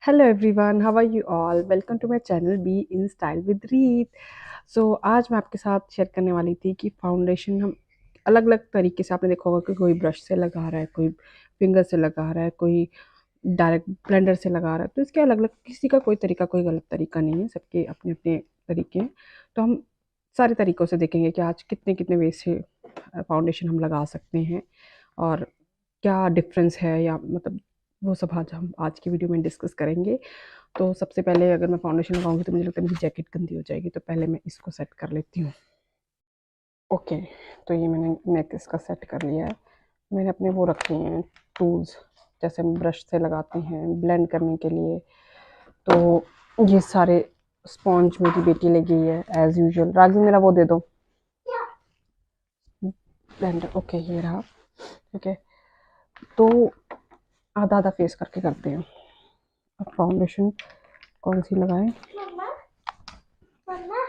Hello everyone, how are you all? Welcome to my channel be in style with Reet. सो आज मैं आपके साथ शेयर करने वाली थी कि फाउंडेशन हम अलग अलग तरीके से, आपने देखा होगा कि कोई ब्रश से लगा रहा है, कोई फिंगर से लगा रहा है, कोई डायरेक्ट ब्लेंडर से लगा रहा है। तो इसके अलग अलग, किसी का कोई तरीका, कोई गलत तरीका नहीं है, सबके अपने अपने तरीके हैं। तो हम सारे तरीक़ों से देखेंगे कि आज कितने कितने वे से फाउंडेशन हम लगा सकते हैं और क्या डिफ़रेंस है, या मतलब वो सब आज हम आज की वीडियो में डिस्कस करेंगे। तो सबसे पहले अगर मैं फाउंडेशन लगाऊंगी तो मुझे लगता है मेरी जैकेट गंदी हो जाएगी, तो पहले मैं इसको सेट कर लेती हूँ। ओके, तो ये मैंने नेक इसका सेट कर लिया है। मैंने अपने वो रखे हैं टूल्स, जैसे हम ब्रश से लगाते हैं ब्लेंड करने के लिए। तो ये सारे स्पॉन्ज मेरी बेटी ले गई है एज यूजुअल। रागी मेरा वो दे दो ब्लेंडर। ओके, ये रहा। ठीक है, तो आधा आधा फेस करके करते हैं। अब फाउंडेशन कौन सी लगाएं?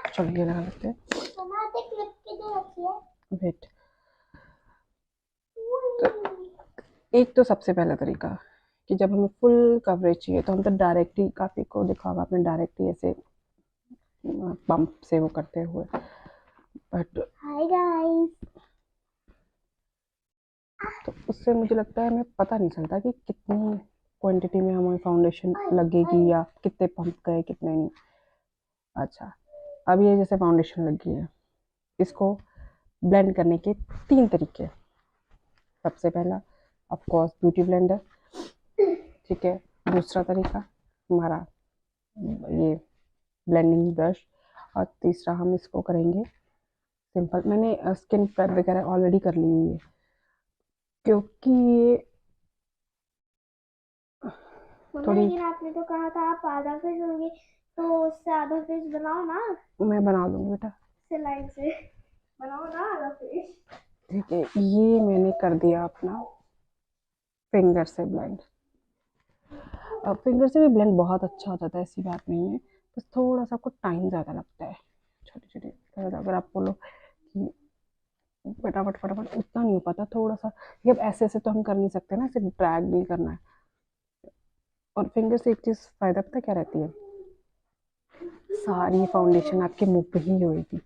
चलो ये लगा लेते हैं। वेट, तो एक तो सबसे पहला तरीका कि जब हमें फुल कवरेज चाहिए तो हम तो डायरेक्ट ही, काफ़ी को देखा होगा आपने, डायरेक्ट ही ऐसे पंप से वो करते हुए। बट हाय गाइस, तो उससे मुझे लगता है हमें पता नहीं चलता कि कितनी क्वांटिटी में हमें फाउंडेशन लगेगी या कितने पंप गए कितने नहीं। अच्छा, अब ये जैसे फाउंडेशन लगी है, इसको ब्लेंड करने के तीन तरीके। सबसे पहला ऑफ कोर्स ब्यूटी ब्लेंडर, ठीक है। दूसरा तरीका हमारा ये ब्लेंडिंग ब्रश, और तीसरा हम इसको करेंगे सिंपल। मैंने स्किन प्रेप वगैरह ऑलरेडी कर ली हुई है, क्योंकि ये थोड़ी, आपने तो कहा था आप आधा फेस होंगे, तो उससे आधा फेस बनाओ ना। मैं बना लूँगी बेटा, सिलाई से बनाओ ना आधा फेस। ठीक है। ये मैंने कर दिया अपना फिंगर से ब्लेंड। अब फिंगर से भी ब्लेंड बहुत अच्छा हो जाता है, ऐसी बात नहीं है, बस थोड़ा सा आपको टाइम ज़्यादा लगता है। छोटे छोटे अगर आप बोलो कि फटाफट फटाफट, उतना नहीं हो पाता, थोड़ा सा। अब ऐसे ऐसे तो हम कर नहीं सकते ना, ऐसे ड्रैग नहीं करना है। और फिंगर से एक चीज़ फ़ायदा पता क्या रहती है, सारी फाउंडेशन आपके मुंह पे ही होएगी,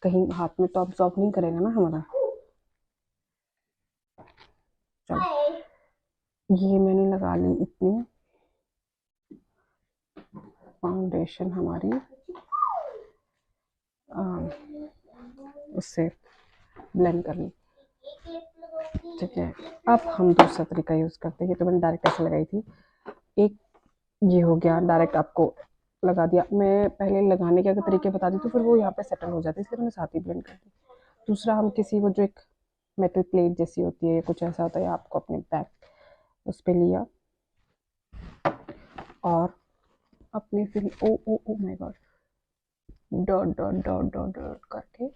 कहीं हाथ में तो अब्जॉर्ब नहीं करेगा ना हमारा। चलो, ये मैंने लगा ली इतनी फाउंडेशन हमारी, उससे ब्लेंड कर ली, ठीक है। अब हम दूसरा तरीका यूज़ करते हैं। ये तो मैंने डायरेक्ट ऐसे लगाई थी। एक ये हो गया, डायरेक्ट आपको लगा दिया। मैं पहले लगाने के अगर तरीके बता दी तो फिर वो यहाँ पे सेटल हो जाती है, इसलिए मैंने साथ ही ब्लेंड कर दी। दूसरा, हम किसी वो जो एक मेटल प्लेट जैसी होती है, कुछ ऐसा होता है, आपको अपने बैक उस पर लिया और अपने फिर oh oh oh my God, dot dot dot dot dot करके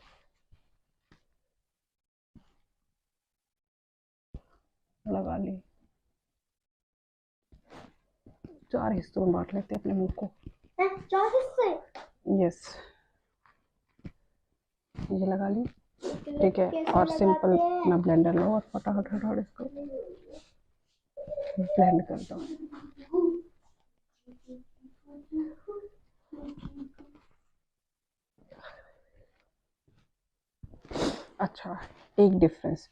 लगा ली। चार हिस्सों में बांट लेते हैं अपने मुंह को। चार हिस्से? यस, ये लगा ली, ठीक है। और सिंपल अपना ब्लेंडर लो और फटाफट फटाफट इसको ब्लेंड कर दो। अच्छा, एक डिफरेंस,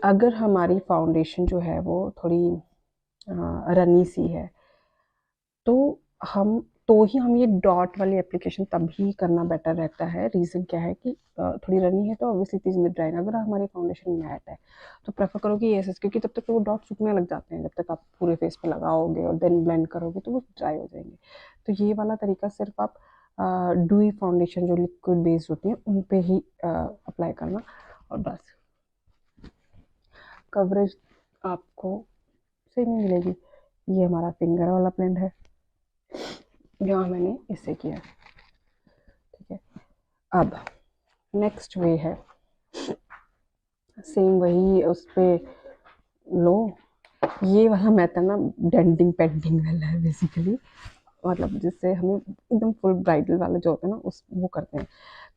अगर हमारी फाउंडेशन जो है वो थोड़ी रनी सी है, तो हम तो ही हम ये डॉट वाली एप्लीकेशन तभी करना बेटर रहता है। रीज़न क्या है कि थोड़ी रनी है तो ऑब्वियसली इतनी जल्दी ड्राई ना। अगर हमारी फाउंडेशन मैट है तो प्रेफर करो कि ऐसे, क्योंकि तब तक तो वो डॉट सूखने लग जाते हैं, जब तक आप पूरे फेस पे लगाओगे और देन ब्लेंड करोगे तो वो ड्राई हो जाएंगे। तो ये वाला तरीका सिर्फ आप डूई फाउंडेशन जो लिक्विड बेस्ड होती हैं उन पे ही अप्लाई करना, और बस कवरेज आपको सेम ही मिलेगी। ये हमारा फिंगर वाला ब्लेंड है, यहाँ मैंने इससे किया, ठीक है। अब नेक्स्ट वे है, सेम वही उस पर लो। ये वाला मेथड ना डेंटिंग पेंटिंग वाला है बेसिकली, मतलब जिससे हमें एकदम फुल ब्राइडल वाला जो होता है ना उस वो करते हैं।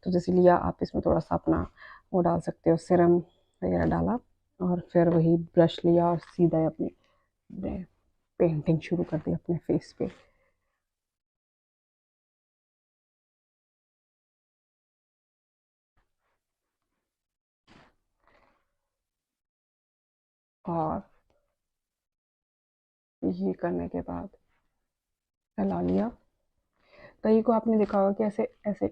तो जैसे लिया, आप इसमें थोड़ा सा अपना वो डाल सकते हो, सिरम वगैरह डाला, और फिर वही ब्रश लिया और सीधा अपने पेंटिंग शुरू कर दी अपने फेस पे। और ये करने के बाद फैला लिया। कई को आपने देखा होगा कि ऐसे ऐसे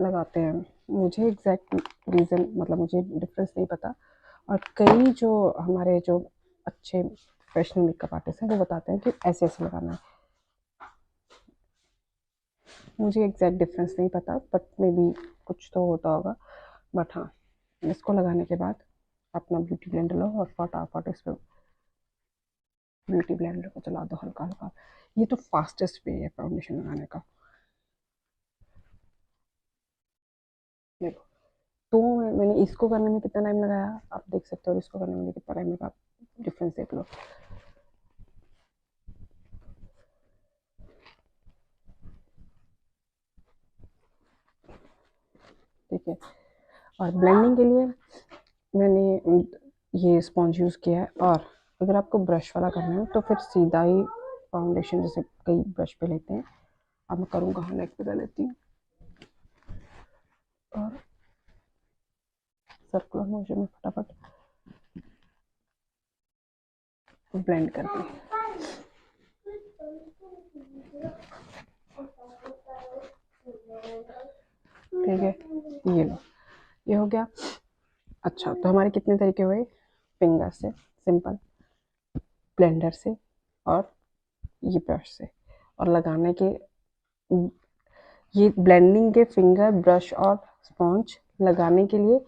लगाते हैं, मुझे एग्जैक्ट रीज़न मतलब मुझे डिफरेंस नहीं पता। और कई जो हमारे जो अच्छे प्रोफेशनल मेकअप आर्टिस्ट हैं वो बताते हैं कि ऐसे ऐसे लगाना है। मुझे एग्जैक्ट डिफरेंस नहीं पता, बट मे बी कुछ तो होता होगा। बट हाँ, इसको लगाने के बाद अपना ब्यूटी ब्लेंडर लो और फटाफट इस पर ब्यूटी ब्लेंडर को चला दो हल्का हल्का। ये तो फास्टेस्ट वे है फाउंडेशन लगाने का। देखो, तो मैंने इसको करने में कितना टाइम लगाया आप देख सकते हो, और इसको करने में कितना टाइम लगा, डिफरेंस देख लो। ठीक है। और ब्लेंडिंग के लिए मैंने ये स्पॉन्ज यूज़ किया है। और अगर आपको ब्रश वाला करना है तो फिर सीधा ही फाउंडेशन जैसे कई ब्रश पे लेते हैं, अब मैं करूँगा नेक पे कर लेती हूँ और सर्कुलर मोशन में फटाफट ब्लेंड करते हैं। ठीक है, ये लो, ये हो गया। अच्छा, तो हमारे कितने तरीके हुए? फिंगर से, सिंपल, ब्लेंडर से, और ये ब्रश से। और लगाने के, ये ब्लेंडिंग के फिंगर, ब्रश और स्पॉन्ज लगाने के लिए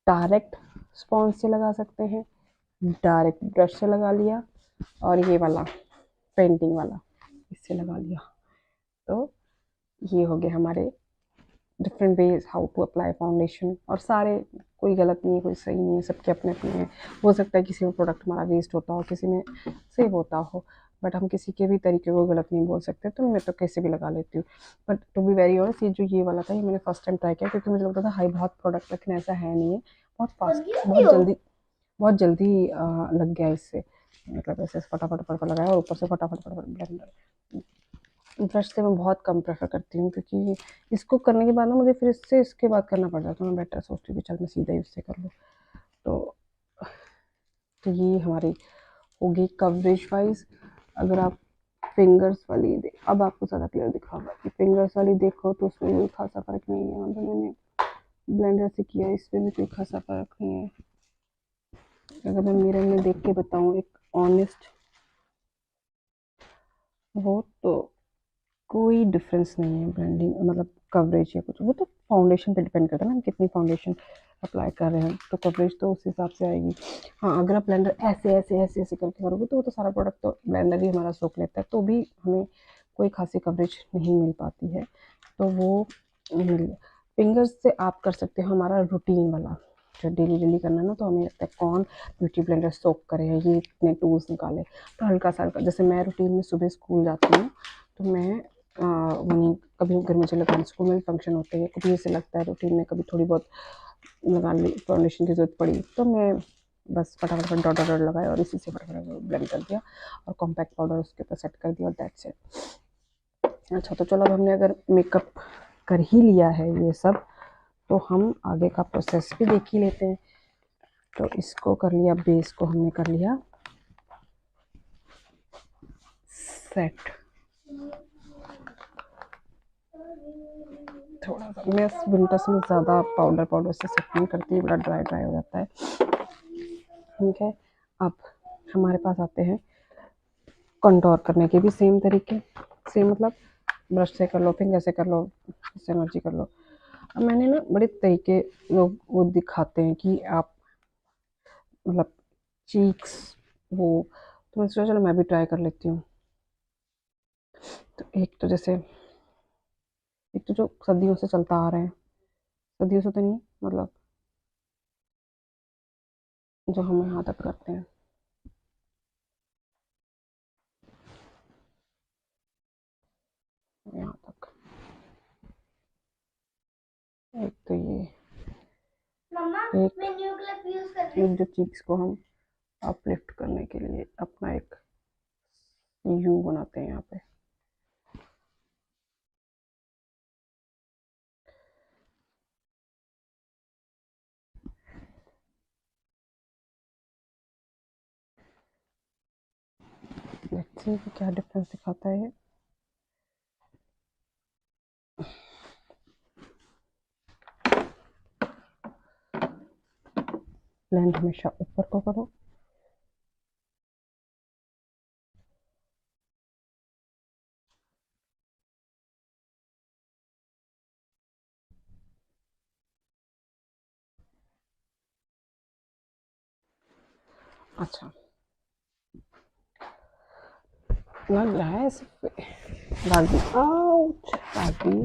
डायरेक्ट स्पॉन्ज से लगा सकते हैं, डायरेक्ट ब्रश से लगा लिया, और ये वाला पेंटिंग वाला इससे लगा लिया। तो ये हो गए हमारे different ways how to apply foundation. और सारे, कोई गलत नहीं है, कोई सही नहीं है, सबके अपने अपने हैं। हो सकता है किसी में प्रोडक्ट हमारा वेस्ट होता हो, किसी में सेव होता हो, बट हम किसी के भी तरीके को गलत नहीं बोल सकते। तो मैं तो कैसे भी लगा लेती हूँ। But to be very honest, ये जो ये वाला था ये मैंने फर्स्ट टाइम ट्राई किया, क्योंकि मुझे लगता था हाई बहुत प्रोडक्ट, लेकिन ऐसा है नहीं है। बहुत फास्ट, बहुत जल्दी लग गया इससे। मतलब ऐसे फटाफट फटाफट लगाया और ऊपर से फटाफट फटाफट ब्लेंडर। ब्रश से मैं बहुत कम प्रेफर करती हूँ, क्योंकि इसको करने के बाद ना मुझे फिर इससे इसके बाद करना पड़ जाता है। मैं बेटर सोचती हूँ कि चल मैं सीधा ही उससे कर लूँ। तो ये हमारी होगी कवरेज वाइज। अगर आप फिंगर्स वाली अब आपको ज़्यादा क्लियर दिखा होगा कि फिंगर्स वाली देखो तो उसमें कोई खासा फ़र्क नहीं है। मतलब मैंने ब्लेंडर से किया, इसमें भी कोई खासा फ़र्क नहीं है। अगर मैं मिरर में देख के बताऊँ एक ऑनेस्ट वो, तो कोई डिफरेंस नहीं है ब्लेंडिंग मतलब कवरेज या कुछ। वो तो फाउंडेशन पे डिपेंड करता है ना, हम कितनी फाउंडेशन अप्लाई कर रहे हैं, तो कवरेज तो उस हिसाब से आएगी। हाँ, अगर आप ब्लेंडर ऐसे ऐसे ऐसे ऐसे करके करोगे तो वो तो सारा प्रोडक्ट तो ब्लेंडर ही हमारा सोख लेता है, तो भी हमें कोई खासी कवरेज नहीं मिल पाती है। तो वो फिंगर्स से आप कर सकते हो हमारा रूटीन वाला, जो डेली डेली करना है ना। तो हमें लगता है कौन ब्यूटी ब्लेंडर सोक करे, ये इतने टूल्स निकाले। तो हल्का सा हल्का, जैसे मैं रूटीन में सुबह स्कूल जाती हूँ तो मैं वहीं कभी घर में चले गए, स्कूल में फंक्शन होते हैं, कभी ऐसे लगता है रूटीन में कभी थोड़ी बहुत लगा ली, फाउंडेशन की ज़रूरत पड़ी तो मैं बस फटाफट डॉट डॉट लगाया और इसी से फटाफट ब्लेंड कर दिया और कॉम्पैक्ट पाउडर उसके ऊपर सेट कर दिया और दैट्स इट। अच्छा, तो चलो अब हमने अगर मेकअप कर ही लिया है ये सब, तो हम आगे का प्रोसेस भी देख ही लेते हैं। तो इसको कर लिया, बेस को हमने कर लिया सेट। थोड़ा सा मैं विंटर्स में ज़्यादा पाउडर से सेट नहीं करती, बड़ा ड्राई ड्राई हो जाता है। ठीक है, अब हमारे पास आते हैं कंटोर करने के भी सेम तरीके। सेम मतलब ब्रश से कर लो, फिंगर से कर लो, जिससे मर्जी कर लो। अब मैंने ना बड़े तरीके लोग वो दिखाते हैं कि आप मतलब चीक्स वो, तो मैं सोचा चलो मैं भी ट्राई कर लेती हूँ। तो एक तो जैसे, एक तो जो सदियों से चलता आ रहा है, सदियों से तो नहीं मतलब जो हम यहाँ तक करते हैं, यहाँ तक। एक तो ये एक जो चीक्स को हम अपलिफ्ट करने के लिए अपना एक यू बनाते हैं यहाँ पे। लेट्स सी कि क्या डिफरेंस दिखाता है ये। ब्लेंड हमेशा ऊपर को करो। अच्छा लग रहा है इस पे दागी। आउच दागी।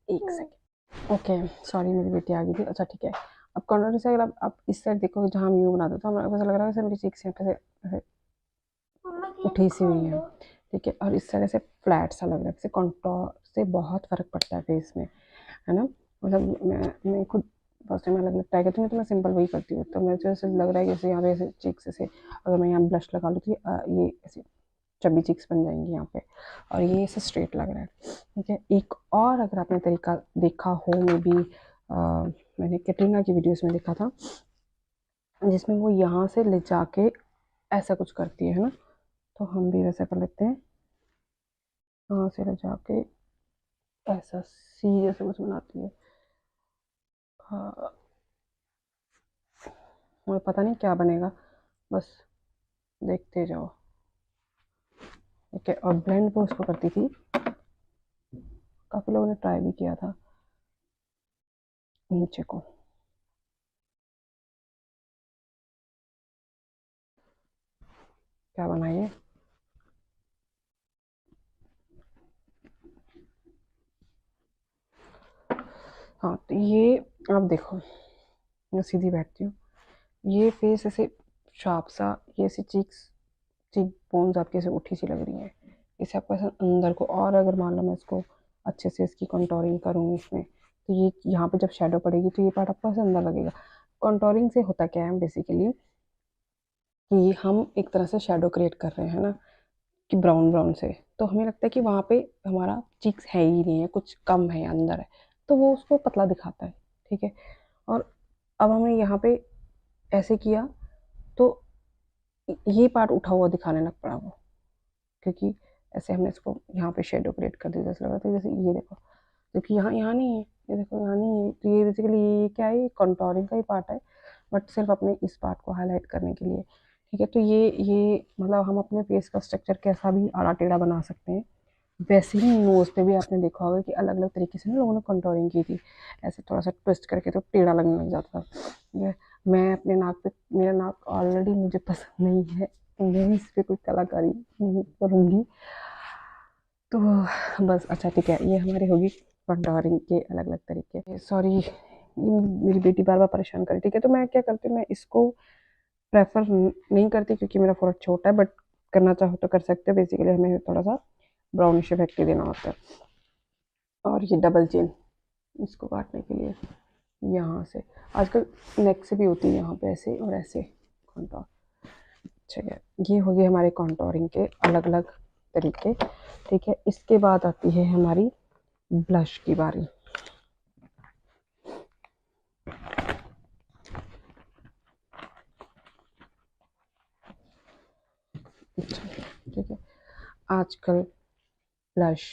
एक सेकेंड। ओके सॉरी मेरी बेटी आ गई थी। अच्छा ठीक है, अब कॉर्नर से अगर आप इस साइड देखोगे जहाँ हम यू बनाते तो हमें ऐसा लग रहा है जैसे मेरी चीक्स यहाँ पे ऐसे उठी सी हुई है। ठीक है, और इस तरह से फ्लैट सा लग रहा है, जैसे कॉन्टोर से बहुत फर्क पड़ता है फेस में, है ना। मतलब मैं खुद फर्स्ट टाइम अलग अलग ट्राई करती हूँ तो मैं सिंपल वही करती हूँ, तो मुझे ऐसे लग रहा है कि जैसे यहाँ पे ऐसे चीक्स ऐसे अगर मैं यहाँ ब्लश लगा लूँ तो ये ऐसे चबी चिक्स बन जाएंगी यहाँ पे, और ये ऐसे स्ट्रेट लग रहा है। ठीक है, एक और अगर आपने तरीका देखा हो में भी मैंने कैटरीना की वीडियोस में देखा था जिसमें वो यहाँ से ले जाके ऐसा कुछ करती है ना, तो हम भी वैसा कर लेते हैं। यहाँ से ले जाके ऐसा सी जैसे कुछ बनाती है। हाँ, मुझे पता नहीं क्या बनेगा, बस देखते जाओ। ठीक है, और ब्लेंड वो उसको करती थी, काफ़ी लोगों ने ट्राई भी किया था नीचे को। क्या बनाइए। हाँ तो ये आप देखो, मैं सीधी बैठती हूँ, ये फेस ऐसे शार्प सा, ये ऐसी चीक बोन्स आपकी ऐसे उठी सी लग रही है, इसे आपको ऐसा अंदर को, और अगर मान लो मैं इसको अच्छे से इसकी कंटोरिंग करूँ इसमें, तो ये यहाँ पे जब शेडो पड़ेगी तो ये पार्ट आपको ऐसे अंदर लगेगा। कंटोरिंग से होता क्या है बेसिकली कि हम एक तरह से शेडो क्रिएट कर रहे हैं ना, कि ब्राउन ब्राउन से, तो हमें लगता है कि वहाँ पे हमारा चीक्स है ही नहीं है, कुछ कम है अंदर है, तो वो उसको पतला दिखाता है। ठीक है, और अब हमने यहाँ पे ऐसे किया तो ये पार्ट उठा हुआ दिखाने लग पड़ा वो, क्योंकि ऐसे हमने इसको यहाँ पे शेडो क्रिएट कर दिया, जैसे लग रहा था जैसे ये देखो, क्योंकि यहाँ यहाँ नहीं है, ये देखो यहाँ नहीं है, तो ये बेसिकली ये क्या है, ये कंटोरिंग का ही पार्ट है, बट सिर्फ अपने इस पार्ट को हाईलाइट करने के लिए। ठीक है, तो ये मतलब हम अपने फेस का स्ट्रक्चर कैसा भी आड़ा टेढ़ा बना सकते हैं। वैसे ही नोज़ पे भी आपने देखा होगा कि अलग अलग तरीके से ना लोगों ने कंटोरिंग की थी, ऐसे थोड़ा सा ट्विस्ट करके तो टेढ़ा लगने लग जाता था। ठीक है, मैं अपने नाक पे, मेरा नाक ऑलरेडी मुझे पसंद नहीं है, मैं इस पर कोई कलाकारी नहीं करूँगी, तो बस। अच्छा ठीक है, ये हमारी होगी कंटोरिंग के अलग अलग तरीके। सॉरी मेरी बेटी बार बार परेशान करी। ठीक है, तो मैं क्या करती हूँ, मैं इसको प्रेफर नहीं करती क्योंकि मेरा फोrehead छोटा है, बट करना चाहो तो कर सकते हो। बेसिकली हमें थोड़ा सा ब्राउनिश इफेक्ट देना होता है। और ये डबल चिन, इसको काटने के लिए यहाँ से, आजकल नेक से भी होती है यहाँ पे ऐसे और ऐसे कंटोर। ठीक है, ये हो गए हमारे कंटोरिंग के अलग अलग तरीके। ठीक है, इसके बाद आती है हमारी ब्लश की बारी। अच्छा ठीक है, आजकल ब्लश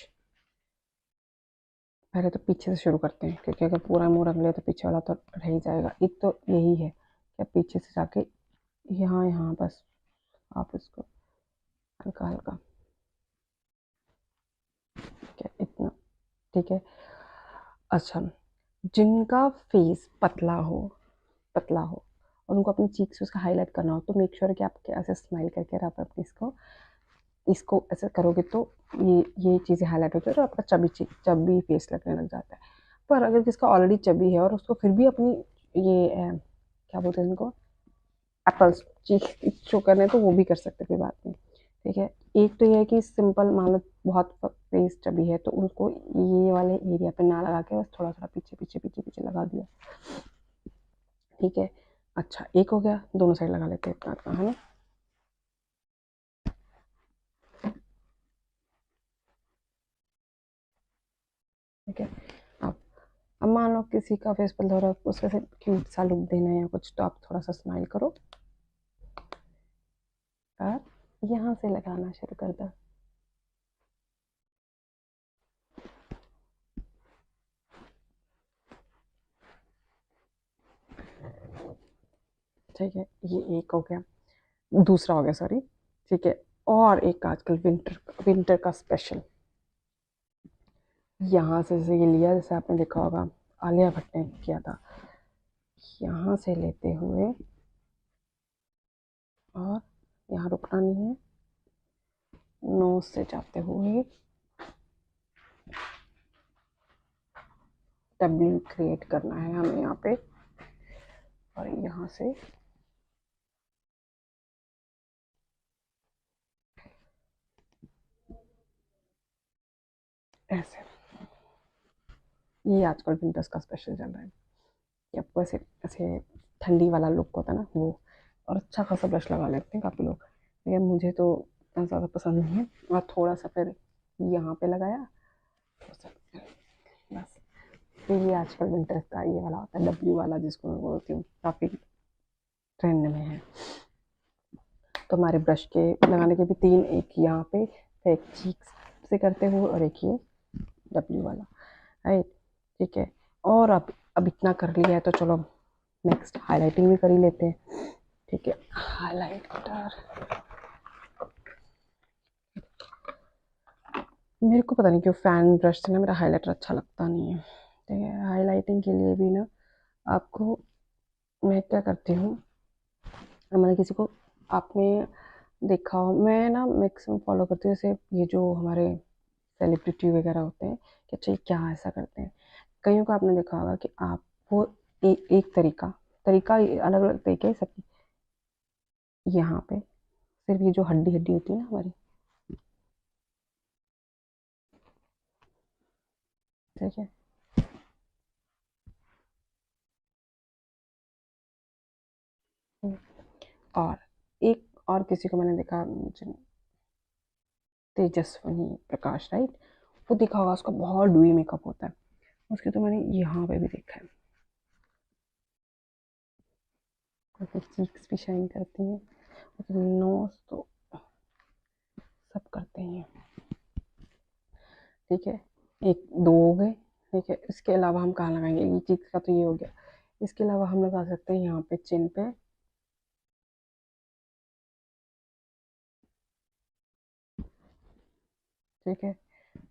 पहले तो पीछे से शुरू करते हैं, क्योंकि अगर पूरा मुंह रंग लिया तो पीछे वाला तो रह ही जाएगा। एक तो यही है कि आप पीछे से जाके यहाँ यहाँ बस आप इसको हल्का हल्का, ठीक है इतना। ठीक है, अच्छा जिनका फेस पतला हो और उनको अपनी चीक्स उसका हाईलाइट करना हो, तो मेक श्योर कि आप ऐसे स्माइल करके आप अपने इसको इसको ऐसे करोगे तो ये चीज़ें हाईलाइट होती है और आपका चबी फेस लगने लग जाता है। पर अगर जिसका ऑलरेडी चबी है और उसको फिर भी अपनी ये क्या बोलते हैं इनको, एप्पल्स चीक शो करने, तो वो भी कर सकते, कोई बात नहीं। ठीक है, एक तो ये है कि सिंपल मान लो बहुत फेस चबी है तो उनको ये वाले एरिया पे ना लगा के बस थोड़ा थोड़ा पीछे पीछे पीछे पीछे लगा दिया। ठीक है, अच्छा एक हो गया, दोनों साइड लगा लेते हैं इतना इतना, है ना। अब मान लो किसी का फेस पर थोड़ा उसका से क्यूट सा लुक देना है या कुछ, तो आप थोड़ा सा स्माइल करो और यहाँ से लगाना शुरू कर दो। ठीक है, ये एक हो गया, दूसरा हो गया सॉरी। ठीक है, और एक आजकल विंटर विंटर का स्पेशल, यहाँ से जैसे ये लिया, जैसे आपने देखा होगा आलिया भट्ट ने किया था, यहाँ से लेते हुए और यहाँ रुकना नहीं है, नोज से जाते हुए डब्ल्यू क्रिएट करना है हमें यहाँ पे, और यहाँ से ऐसे। ये आजकल विंटर्स का स्पेशल चल रहा है कि आपको ऐसे ऐसे ठंडी वाला लुक होता है ना वो, और अच्छा खासा ब्रश लगा लेते हैं काफ़ी लोग, लेकिन मुझे तो इतना ज़्यादा पसंद नहीं है। और थोड़ा सा फिर यहाँ पे लगाया बस। तो ये आजकल विंटर्स का ये वाला होता है डब्ल्यू वाला, जिसको मैं बोलती हूँ, काफ़ी ट्रेंड में है। तो हमारे ब्रश के लगाने के भी तीन, एक यहाँ पे, फिर एक चीक्स से करते हुए, और एक ये डब्ल्यू वाला, राइट। ठीक है, और अब इतना कर लिया है तो चलो नेक्स्ट हाईलाइटिंग भी कर ही लेते हैं। ठीक है, हाईलाइटर मेरे को पता नहीं क्यों फैन ब्रश से ना मेरा हाईलाइटर अच्छा लगता नहीं है। ठीक है, हाईलाइटिंग के लिए भी ना आपको मैं क्या करती हूँ, मैंने किसी को आपने देखा हो, मैं ना मैक्सिमम फॉलो करती हूँ जैसे ये जो हमारे सेलिब्रिटी वगैरह होते हैं कि अच्छा ये क्या ऐसा करते हैं। कईयों को आपने देखा होगा कि आप वो एक तरीका तरीका अलग अलग तरीके सब, यहाँ पे सिर्फ ये जो हड्डी हड्डी होती है ना हमारी, ठीक है, और एक और किसी को मैंने देखा, तेजस्विनी प्रकाश, राइट, वो देखा होगा उसका बहुत डूई मेकअप होता है, उसके तो मैंने यहाँ पे भी देखा है, उसकी चीक्स भी शाइन करती हैं, उसके नोज तो सब करते हैं। ठीक है, एक दो हो गए। ठीक है, इसके अलावा हम कहाँ लगाएंगे, ये चीक्स का तो ये हो गया, इसके अलावा हम लगा सकते हैं यहाँ पे चिन पे, ठीक है,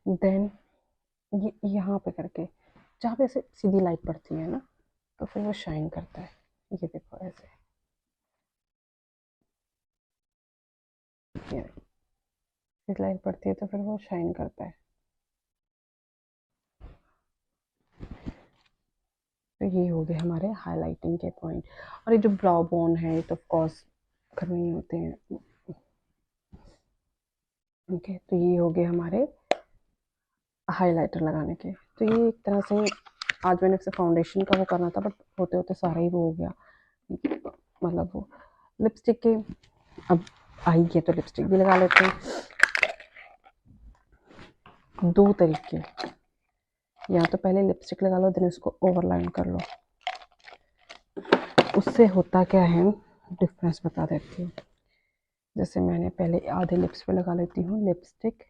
देन ये यहाँ पे करके जहाँ पे से सीधी लाइट पड़ती है ना, तो फिर वो शाइन करता है, ये देखो ऐसे, ये सीधी लाइट पड़ती है तो फिर वो शाइन करता है। तो ये हो गए हमारे हाइलाइटिंग के पॉइंट, और ये जो ब्राउ बोन है ये तो ऑफ कोर्स करने ही होते हैं। ओके, तो ये हो गए हमारे हाइलाइटर लगाने के। तो ये एक तरह से आज मैंने से फाउंडेशन का वो करना था, बट होते होते सारा ही वो हो गया, मतलब वो लिपस्टिक के अब आई है तो लिपस्टिक भी लगा लेते हैं। दो तरीके, या तो पहले लिपस्टिक लगा लो देन इसको ओवरलाइन कर लो, उससे होता क्या है डिफरेंस बता देती हूँ। जैसे मैंने पहले आधे लिप्स पे लगा लेती हूँ लिपस्टिक,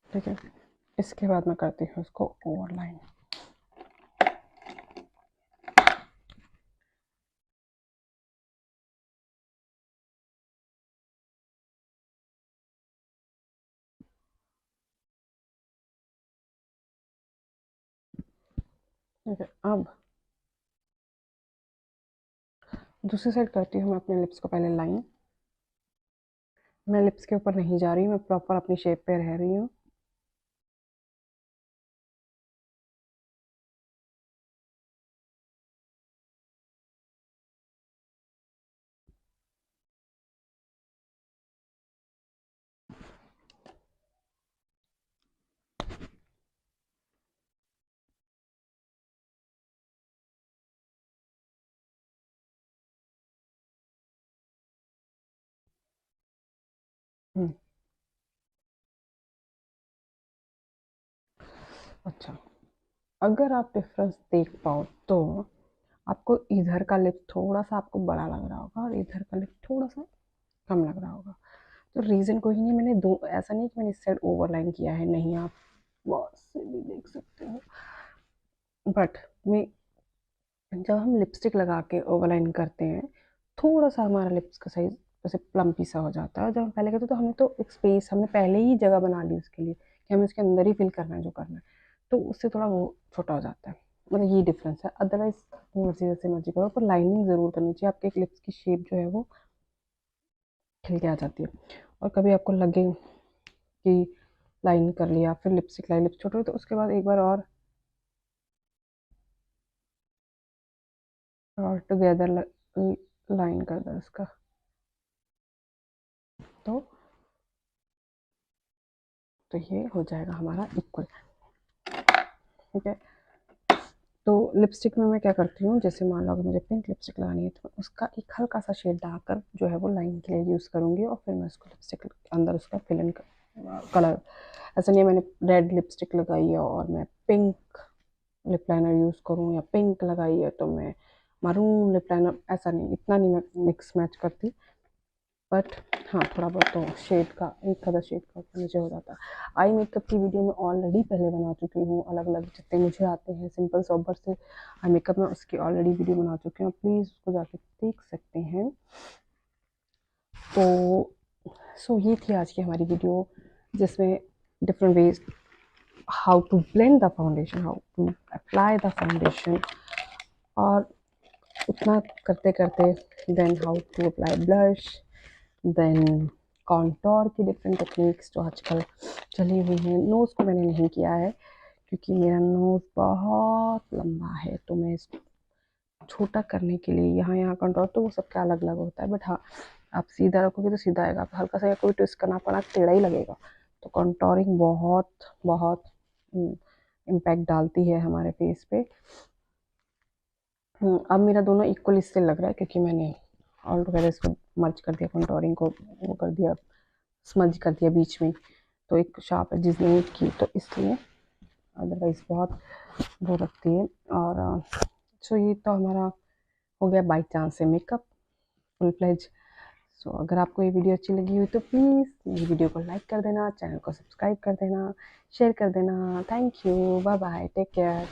ठीक है, इसके बाद मैं करती हूँ उसको ओवरलाइन। ठीक है, अब दूसरी साइड करती हूँ मैं अपने लिप्स को पहले लाइन, मैं लिप्स के ऊपर नहीं जा रही हूँ, मैं प्रॉपर अपनी शेप पे रह रही हूँ। हम्म, अच्छा, अगर आप डिफरेंस देख पाओ तो आपको इधर का लिप थोड़ा सा आपको बड़ा लग रहा होगा और इधर का लिप थोड़ा सा कम लग रहा होगा। तो रीज़न कोई नहीं, मैंने दो, ऐसा नहीं कि मैंने इस साइड ओवरलाइन किया है, नहीं, आप बहुत से भी देख सकते हो। बट मैं, जब हम लिपस्टिक लगा के ओवरलाइन करते हैं, थोड़ा सा हमारा लिप्स का साइज जैसे प्लम्पी सा हो जाता है। जब हम पहले करते तो हमें तो एक स्पेस, हमने पहले ही जगह बना ली उसके लिए कि हमें उसके अंदर ही फिल करना है जो करना है, तो उससे थोड़ा वो छोटा हो जाता है। मतलब ये डिफरेंस है। अदरवाइज मर्जी जैसे मर्जी करो, पर लाइनिंग ज़रूर करनी चाहिए, आपके एक लिप्स की शेप जो है वो खिल के आ जाती है। और कभी आपको लगे कि लाइन कर लिया, फिर लिपस्टिक लाई, लिप्स छोटे, तो उसके बाद एक बार और टुगेदर लाइन कर दो इसका, तो ये हो जाएगा हमारा इक्वल। ठीक है, तो लिपस्टिक में मैं क्या करती हूँ, जैसे मान लो अगर मुझे पिंक लिपस्टिक लगानी है तो मैं उसका एक हल्का सा शेड डालकर जो है वो लाइन के लिए यूज़ करूँगी, और फिर मैं उसको लिपस्टिक के अंदर उसका फिल इन कलर, ऐसा नहीं है मैंने रेड लिपस्टिक लगाई है और मैं पिंक लिप लाइनर यूज़ करूँ, या पिंक लगाई है तो मैं मरून लिप लाइनर, ऐसा नहीं, इतना नहीं मैं मिक्स मैच करती। बट हाँ, थोड़ा बहुत तो शेड का, एक आधा शेड का ऊपर नीचे हो जाता है। आई मेकअप की वीडियो मैं ऑलरेडी पहले बना चुकी हूँ, अलग अलग जितने मुझे आते हैं सिंपल सोबर से आई मेकअप में, उसकी ऑलरेडी वीडियो बना चुकी हूँ, प्लीज़ उसको जाके देख सकते हैं। तो ये थी आज की हमारी वीडियो, जिसमें different ways how to blend the foundation, how to apply the foundation, और उतना करते करते then how to apply blush, then contour की डिफरेंट टेक्निक्स जो आजकल चली हुई हैं। नोज़ को मैंने नहीं किया है क्योंकि मेरा नोज़ बहुत लंबा है, तो मैं इसको छोटा करने के लिए यहाँ यहाँ कॉन्टोर, तो वो सबका अलग अलग होता है। बट हाँ, आप सीधा रखोगे तो सीधा आएगा, आप हल्का सा कोई ट्विस्ट करना पड़ा टेढ़ा ही लगेगा। तो कॉन्टोरिंग बहुत बहुत इम्पैक्ट डालती है हमारे फेस पे। अब मेरा दोनों इक्वल इससे लग रहा है क्योंकि मैंने ऑल टुगेदर इसको मर्ज कर दिया, कॉन्टोरिंग को वो कर दिया, स्मज कर दिया बीच में, तो एक शार्प एजेस नहीं की, तो इसलिए, अदरवाइज बहुत वो रखती है। और ये तो हमारा हो गया बाई चांस से मेकअप फुल फ्लेज। अगर आपको ये वीडियो अच्छी लगी हुई तो प्लीज़ मेरी वीडियो को लाइक कर देना, चैनल को सब्सक्राइब कर देना, शेयर कर देना। Thank you, bye bye, take care.